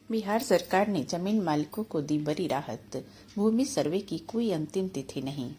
बिहार सरकार ने जमीन मालिकों को दी बड़ी राहत। भूमि सर्वे की कोई अंतिम तिथि नहीं।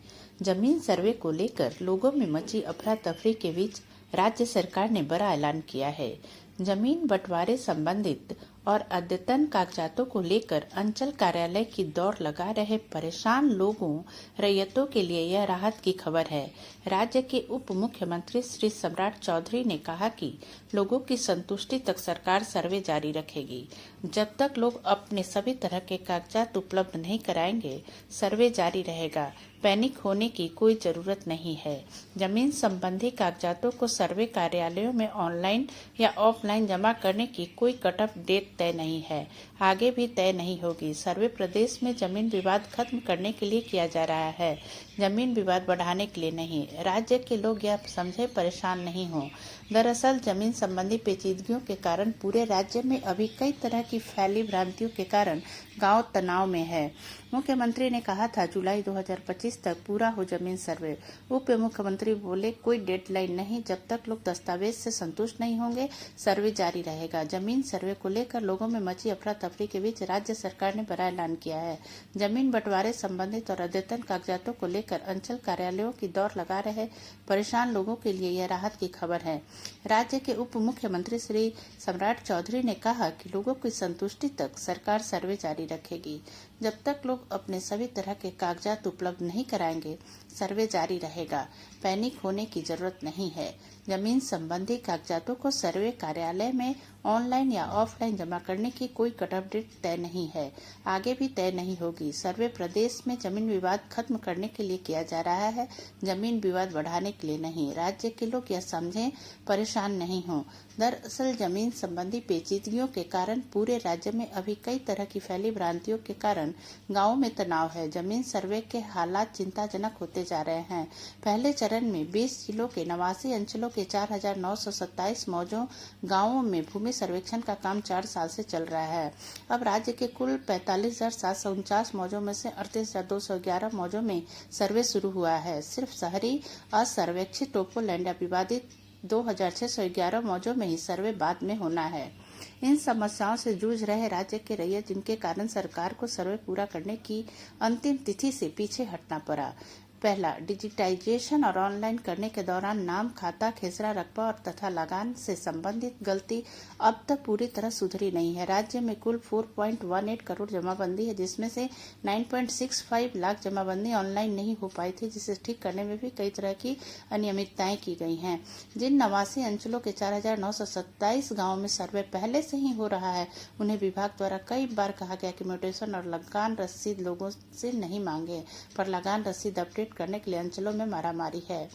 जमीन सर्वे को लेकर लोगों में मची अफरा तफरी के बीच राज्य सरकार ने बड़ा ऐलान किया है। जमीन बंटवारे संबंधित और अद्यतन कागजातों को लेकर अंचल कार्यालय की दौड़ लगा रहे परेशान लोगों रैयतों के लिए यह राहत की खबर है। राज्य के उप मुख्यमंत्री श्री सम्राट चौधरी ने कहा कि लोगों की संतुष्टि तक सरकार सर्वे जारी रखेगी। जब तक लोग अपने सभी तरह के कागजात उपलब्ध नहीं कराएंगे, सर्वे जारी रहेगा। पैनिक होने की कोई जरूरत नहीं है। जमीन संबंधी कागजातों को सर्वे कार्यालयों में ऑनलाइन या ऑफलाइन जमा करने की कोई कट ऑफ डेट तय नहीं है, आगे भी तय नहीं होगी। सर्वे प्रदेश में जमीन विवाद खत्म करने के लिए किया जा रहा है, जमीन विवाद बढ़ाने के लिए नहीं। राज्य के लोग यह समझे परेशान नहीं हो। दरअसल जमीन संबंधी पेचीदगियों के कारण पूरे राज्य में अभी कई तरह की फैली भ्रांतियों के कारण गांव तनाव में है। मुख्यमंत्री ने कहा था जुलाई 2025 तक पूरा हो जमीन सर्वे। उप मुख्यमंत्री बोले कोई डेडलाइन नहीं, जब तक लोग दस्तावेज से संतुष्ट नहीं होंगे सर्वे जारी रहेगा। जमीन सर्वे को लेकर लोगों में मची अफरा तफरी के बीच राज्य सरकार ने बड़ा ऐलान किया है। जमीन बंटवारे संबंधित और अद्यतन कागजातों को लेकर अंचल कार्यालयों की दौड़ लगा रहे परेशान लोगों के लिए यह राहत की खबर है। राज्य के उप मुख्यमंत्री श्री सम्राट चौधरी ने कहा कि लोगों की संतुष्टि तक सरकार सर्वे जारी रखेगी। जब तक लोग अपने सभी तरह के कागजात उपलब्ध नहीं कराएंगे, सर्वे जारी रहेगा। पैनिक होने की जरूरत नहीं है। जमीन संबंधी कागजातों को सर्वे कार्यालय में ऑनलाइन या ऑफलाइन जमा करने की कोई कट ऑफ डेट तय नहीं है, आगे भी तय नहीं होगी। सर्वे प्रदेश में जमीन विवाद खत्म करने के लिए किया जा रहा है, जमीन विवाद बढ़ाने के लिए नहीं। राज्य के लोग यह समझें परेशान नहीं हो। दरअसल जमीन संबंधी पेचीदगियों के कारण पूरे राज्य में अभी कई तरह की फैली भ्रांतियों के कारण गांवों में तनाव है। जमीन सर्वे के हालात चिंताजनक होते जा रहे हैं। पहले चरण में 20 जिलों के 89 अंचलों के 4,927 मौजों गांवों में भूमि सर्वेक्षण का काम 4 साल से चल रहा है। अब राज्य के कुल 45,749 मौजों में से 38,211 मौजों में सर्वे शुरू हुआ है। सिर्फ शहरी असर्वेक्षित टोपोलैंड या विवादित 2,611 मौजों में ही सर्वे बाद में होना है। इन समस्याओं से जूझ रहे राज्य के रैयत, जिनके कारण सरकार को सर्वे पूरा करने की अंतिम तिथि से पीछे हटना पड़ा। पहला, डिजिटाइजेशन और ऑनलाइन करने के दौरान नाम, खाता, खेसरा रकबा और तथा लगान से संबंधित गलती अब तक पूरी तरह सुधरी नहीं है। राज्य में कुल 4.18 करोड़ जमाबंदी है, जिसमें से 9.65 लाख जमाबंदी ऑनलाइन नहीं हो पाई थी, जिसे ठीक करने में भी कई तरह की अनियमितताएं की गई हैं। जिन 89 अंचलों के 4,927 गाँव में सर्वे पहले से ही हो रहा है, उन्हें विभाग द्वारा कई बार कहा गया कि म्यूटेशन और लगान रसीद लोगों से नहीं मांगे, पर लगान रसीद अपडेट करने के लिए अंचलों में मारामारी है।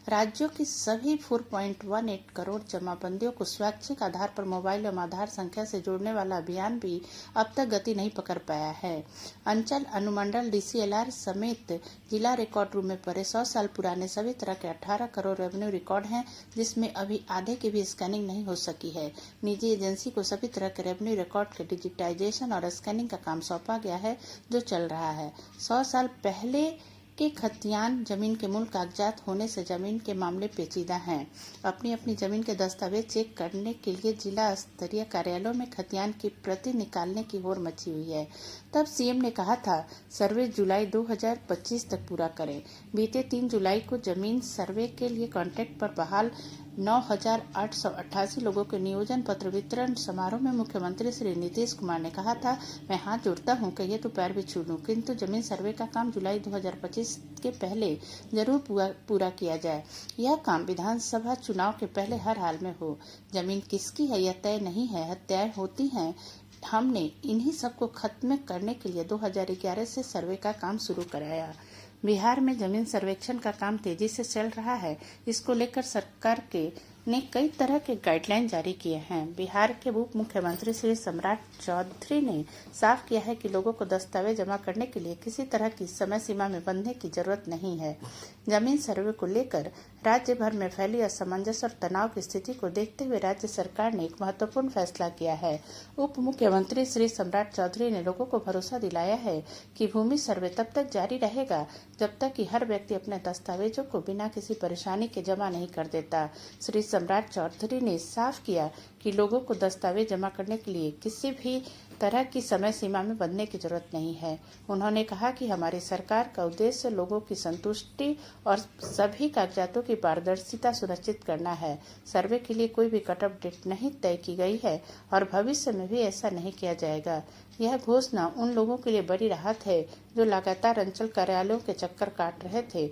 राज्यों की सभी 4.18 करोड़ जमाबंदियों को स्वैच्छिक आधार पर मोबाइल एवं आधार संख्या से जोड़ने वाला अभियान भी अब तक गति नहीं पकड़ पाया है। अंचल अनुमंडल DCLR समेत जिला रिकॉर्ड रूम में पड़े 100 साल पुराने सभी तरह के 18 करोड़ रेवेन्यू रिकॉर्ड हैं, जिसमें अभी आधे की भी स्कैनिंग नहीं हो सकी है। निजी एजेंसी को सभी तरह के रेवेन्यू रिकॉर्ड के डिजिटाइजेशन और स्कैनिंग का काम सौंपा गया है, जो चल रहा है। 100 साल पहले के खतियान जमीन के मूल कागजात होने से जमीन के मामले पेचीदा हैं। अपनी अपनी जमीन के दस्तावेज चेक करने के लिए जिला स्तरीय कार्यालयों में खतियान की प्रति निकालने की होड़ मची हुई है। तब सीएम ने कहा था सर्वे जुलाई 2025 तक पूरा करें। बीते 3 जुलाई को जमीन सर्वे के लिए कॉन्ट्रैक्ट पर बहाल 9,888 लोगों के नियोजन पत्र वितरण समारोह में मुख्यमंत्री श्री नीतीश कुमार ने कहा था, मैं हाथ जोड़ता हूं, कहिए तो पैर भी छू लूं, किंतु जमीन सर्वे का काम जुलाई 2025 के पहले जरूर पूरा किया जाए। यह काम विधानसभा चुनाव के पहले हर हाल में हो। जमीन किसकी है यह तय नहीं है, हत्याएं होती हैं। हमने इन्हीं सबको खत्म करने के लिए 2011 से सर्वे का काम शुरू कराया। बिहार में जमीन सर्वेक्षण का काम तेजी से चल रहा है। इसको लेकर सरकार ने कई तरह के गाइडलाइन जारी किए हैं। बिहार के उप मुख्यमंत्री श्री सम्राट चौधरी ने साफ किया है कि लोगों को दस्तावेज जमा करने के लिए किसी तरह की समय सीमा में बंधने की जरूरत नहीं है। जमीन सर्वे को लेकर राज्य भर में फैली असमंजस और तनाव की स्थिति को देखते हुए राज्य सरकार ने एक महत्वपूर्ण फैसला किया है। उप मुख्यमंत्री श्री सम्राट चौधरी ने लोगों को भरोसा दिलाया है कि भूमि सर्वे तब तक जारी रहेगा जब तक कि हर व्यक्ति अपने दस्तावेजों को बिना किसी परेशानी के जमा नहीं कर देता। श्री सम्राट चौधरी ने साफ किया कि लोगों को दस्तावेज जमा करने के लिए किसी भी तरह की समय सीमा में बंधने की जरूरत नहीं है। उन्होंने कहा कि हमारी सरकार का उद्देश्य लोगों की संतुष्टि और सभी कागजातों की पारदर्शिता सुनिश्चित करना है। सर्वे के लिए कोई भी कट ऑफ डेट नहीं तय की गई है और भविष्य में भी ऐसा नहीं किया जाएगा। यह घोषणा उन लोगों के लिए बड़ी राहत है जो लगातार अंचल कार्यालयों के चक्कर काट रहे थे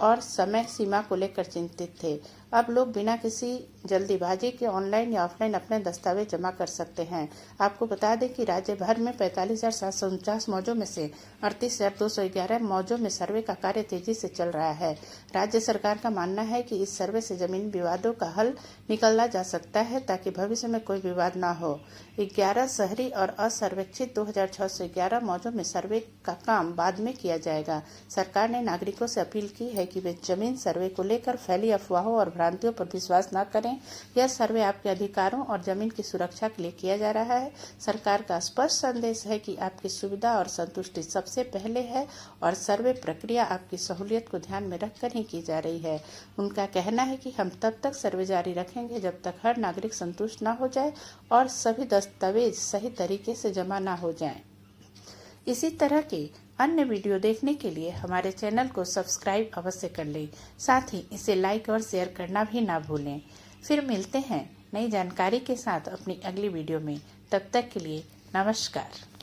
और समय सीमा को लेकर चिंतित थे। अब लोग बिना किसी जल्दीबाजी के ऑनलाइन या ऑफलाइन अपने दस्तावेज जमा कर सकते हैं। आपको बता दें कि राज्य भर में 45,749 मौजों में से 38,211 मौजों में सर्वे का कार्य तेजी से चल रहा है। राज्य सरकार का मानना है कि इस सर्वे से जमीन विवादों का हल निकाला जा सकता है ताकि भविष्य में कोई विवाद न हो। 11 शहरी और असर्वेक्षित 2,611 मौजों में सर्वे का काम बाद में किया जाएगा। सरकार ने नागरिकों से अपील की है कि वे जमीन सर्वे को लेकर फैली अफवाहों और भ्रांतियों पर विश्वास न करें। यह सर्वे आपके अधिकारों और जमीन की सुरक्षा के लिए किया जा रहा है। सरकार का स्पष्ट संदेश है कि आपकी सुविधा और संतुष्टि सबसे पहले है और सर्वे प्रक्रिया आपकी सहूलियत को ध्यान में रखकर ही की जा रही है। उनका कहना है कि हम तब तक सर्वे जारी रखेंगे जब तक हर नागरिक संतुष्ट न हो जाए और सभी दस्तावेज सही तरीके से जमा न हो जाएं। इसी तरह के अन्य वीडियो देखने के लिए हमारे चैनल को सब्सक्राइब अवश्य कर लें। साथ ही इसे लाइक और शेयर करना भी ना भूलें। फिर मिलते हैं नई जानकारी के साथ अपनी अगली वीडियो में। तब तक के लिए नमस्कार।